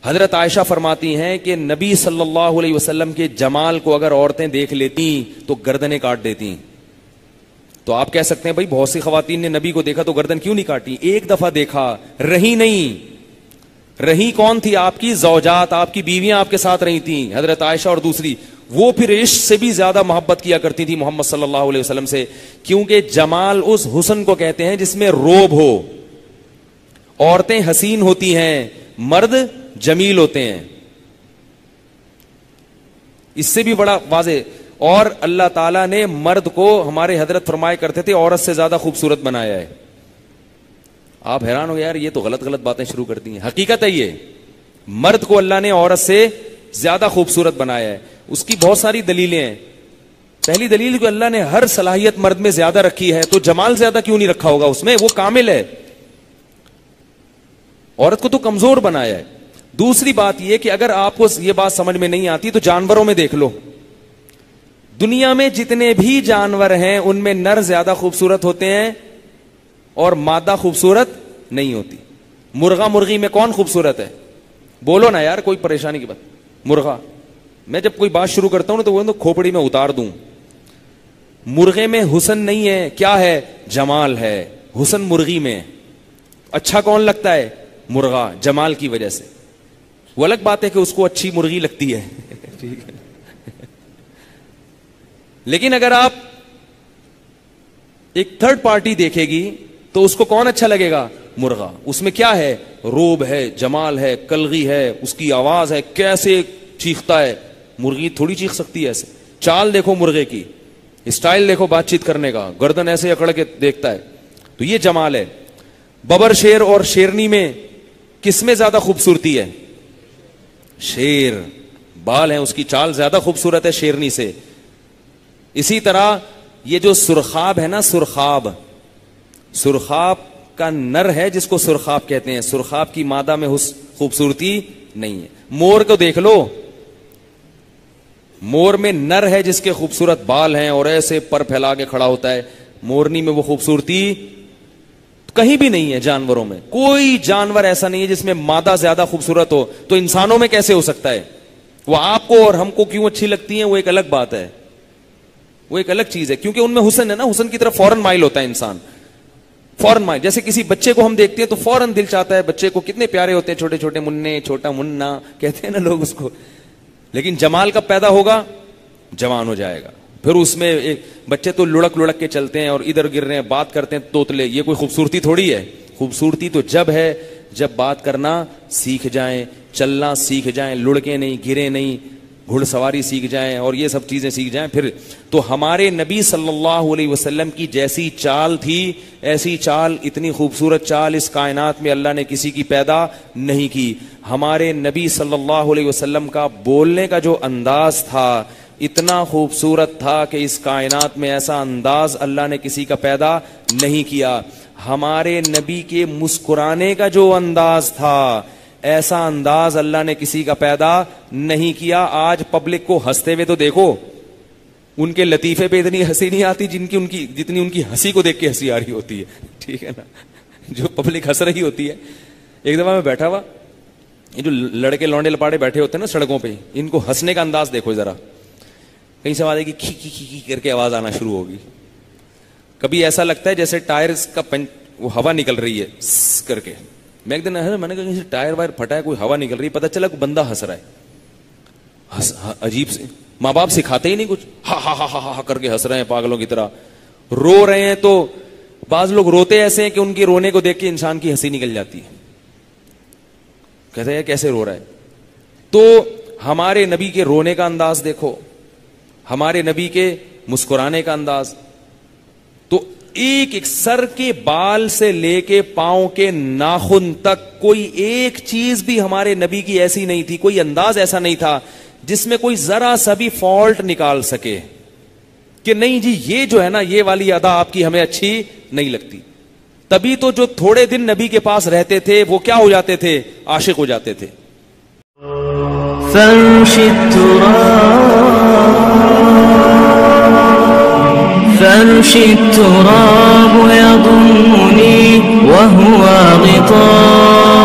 حضرت عائشہ فرماتی ہیں کہ نبی صلی اللہ علیہ وسلم کے جمال کو اگر عورتیں دیکھ لیتی تو گردنیں کاٹ دیتی. تو آپ کہہ سکتے ہیں بھائی بہت سی خواتین نے نبی کو دیکھا تو گردن کیوں نہیں کاٹی؟ ایک دفعہ دیکھا, رہی نہیں. رہی کون تھی؟ آپ کی زوجات, آپ کی بیویاں آپ کے ساتھ رہی تھیں, حضرت عائشہ اور دوسری. وہ پھر عشق سے بھی زیادہ محبت کیا کرتی تھی محمد صلی اللہ علیہ وسلم سے, کیونکہ جمال اس حسن کو کہتے ہیں جس میں روب ہو. عورتیں حسین ہوتی ہیں, مرد جمیل ہوتے ہیں. اس سے بھی بڑا واضح. اور اللہ تعالیٰ نے مرد کو, ہمارے حضرت فرمایا کرتے تھے, عورت سے زیادہ خوبصورت بنایا ہے. آپ حیران ہو گئے یار یہ تو غلط غلط باتیں شروع کر دی ہیں. حقیقت ہے یہ, مرد کو اللہ نے عورت سے زیادہ خوبصورت بنایا ہے. اس کی بہت ساری دلیلیں ہیں. پہلی دلیل کہ اللہ نے ہر صلاحیت مرد میں زیادہ رکھی ہے, تو جمال زیادہ کیوں نہیں رکھا ہوگا اس میں؟ وہ کامل ہے. عورت کو تو کمزور بنایا ہے. دوسری بات یہ کہ اگر آپ کو یہ بات سمجھ میں نہیں آتی تو جانوروں میں دیکھ لو. دنیا میں جتنے بھی جانور ہیں ان میں نر زیادہ خوبصورت ہوتے ہیں اور مادہ خوبصورت نہیں ہوتی. مرغا مرغی میں کون خوبصورت ہے؟ بولو نا یار, کوئی پریشانی کی بات. مرغا, میں جب کوئی بات شروع کرتا ہوں تو وہ کھوپڑی میں اتار دوں. مرغے میں حسن نہیں ہے, کیا ہے؟ جمال ہے. حسن مرغی میں. اچھا کون لگتا ہے؟ مرغا, جمال کی وجہ سے. وہ الگ بات ہے کہ اس کو اچھی مرغی لگتی ہے ٹھیک ہے. لیکن اگر آپ ایک تھرڈ پارٹی دیکھے گی تو اس کو کون اچھا لگے گا؟ مرغا. اس میں کیا ہے؟ روب ہے, جمال ہے, کلغی ہے, اس کی آواز ہے, کیسے چیختا ہے. مرغی تھوڑی چیخ سکتی ہے ایسے. چال دیکھو مرغے کی, اسٹائل دیکھو بات چیت کرنے کا, گردن ایسے اکڑ کے دیکھتا ہے. تو یہ جمال ہے. ببر شیر اور شیرنی میں کس میں زیادہ خوبصورتی ہے؟ شیر. بال ہیں, اس کی چال زیادہ خوبصورت ہے شیرنی سے. اسی طرح یہ جو سرخاب ہے نا, سرخاب, سرخاب کا نر ہے جس کو سرخاب کہتے ہیں. سرخاب کی مادہ میں خوبصورتی نہیں ہے. مور کو دیکھ لو, مور میں نر ہے جس کے خوبصورت بال ہیں اور ایسے پر پھیلا کے کھڑا ہوتا ہے. مورنی میں وہ خوبصورتی کہیں بھی نہیں ہے. جانوروں میں کوئی جانور ایسا نہیں ہے جس میں مادہ زیادہ خوبصورت ہو. تو انسانوں میں کیسے ہو سکتا ہے؟ وہ آپ کو اور ہم کو کیوں اچھی لگتی ہیں وہ ایک الگ بات ہے, وہ ایک الگ چیز ہے, کیونکہ ان میں حسن ہے نا. حسن کی طرف فوراً مائل ہوتا ہے انسان, فوراً مائل. جیسے کسی بچے کو ہم دیکھتے ہیں تو فوراً دل چاہتا ہے, بچے کو کتنے پیارے ہوتے ہیں, چھوٹے چھوٹے مننے, چھوٹا منا کہتے ہیں نا لوگ اس کو. لیکن جمال کب پیدا ہوگا؟ جوان ہو جائے گا. پھر اس میں ایک بچے تو لڑک لڑک کے چلتے ہیں اور ادھر گر رہے ہیں, بات کرتے ہیں توتلے. یہ کوئی خوبصورتی تھوڑی ہے. خوبصورتی تو جب ہے جب بات کرنا سیکھ جائیں, چلنا سیکھ جائیں, لڑکے نہیں, گرے نہیں, گھڑ سواری سیکھ جائیں اور یہ سب چیزیں سیکھ جائیں. پھر تو ہمارے نبی صلی اللہ علیہ وسلم کی جیسی چال تھی, ایسی چال, اتنی خوبصورت چال اس کائنات میں اللہ نے کسی کی پیدا نہیں کی. ہمارے نبی صلی اللہ علیہ وسلم کا بولنے کا جو انداز تھا اتنا خوبصورت تھا کہ اس کائنات میں ایسا انداز اللہ نے کسی کا پیدا نہیں کیا. ہمارے نبی کے مسکرانے کا جو انداز تھا ایسا انداز اللہ نے کسی کا پیدا نہیں کیا. آج پبلک کو ہنستے ہوئے تو دیکھو, ان کے لطیفے پہ اتنی ہنسی نہیں آتی جتنی ان کی ہنسی کو دیکھ کے ہنسی آ رہی ہوتی ہے. ٹھیک ہے نا, جو پبلک ہنس رہی ہوتی ہے. ایک دفعہ میں بیٹھا ہوا, یہ جو لڑکے لونڈے لپاڑے بیٹھے ہوتے ہیں نا سڑکوں پہ, ان کو ہنسنے کا انداز دیکھو ذرا. کہیں سے آواز آئے گی کھی کھی کھی کر کے آواز آنا شروع ہوگی. کبھی ایسا لگتا ہے جیسے ٹائر کا وہ ہوا نکل رہی ہے کر کے. میں ایک دن میں نے کہا ٹائر وائر پھٹا ہے, کوئی ہوا نکل رہی ہے, پتہ چلا کوئی بندہ ہنس رہا ہے. عجیب سے ماں باپ سکھاتے ہی نہیں کچھ, ہا ہا ہا ہا کر کے ہنس رہے ہیں پاگلوں کی طرح. رو رہے ہیں تو بعض لوگ روتے ایسے ہیں کہ ان کے رونے کو دیکھ کے انسان کی ہنسی نکل جاتی ہے. کہتے ہیں کیسے رو رہا ہے. تو ہمارے نبی کے رونے کا انداز دیکھو, ہمارے نبی کے مسکرانے کا انداز. تو ایک ایک سر کے بال سے لے کے پاؤں کے ناخن تک کوئی ایک چیز بھی ہمارے نبی کی ایسی نہیں تھی, کوئی انداز ایسا نہیں تھا جس میں کوئی ذرا سا بھی فالٹ نکال سکے کہ نہیں جی یہ جو ہے نا یہ والی ادا آپ کی ہمیں اچھی نہیں لگتی. تبھی تو جو تھوڑے دن نبی کے پاس رہتے تھے وہ کیا ہو جاتے تھے؟ عاشق ہو جاتے تھے. فامشي التراب يضمني وهو غطاء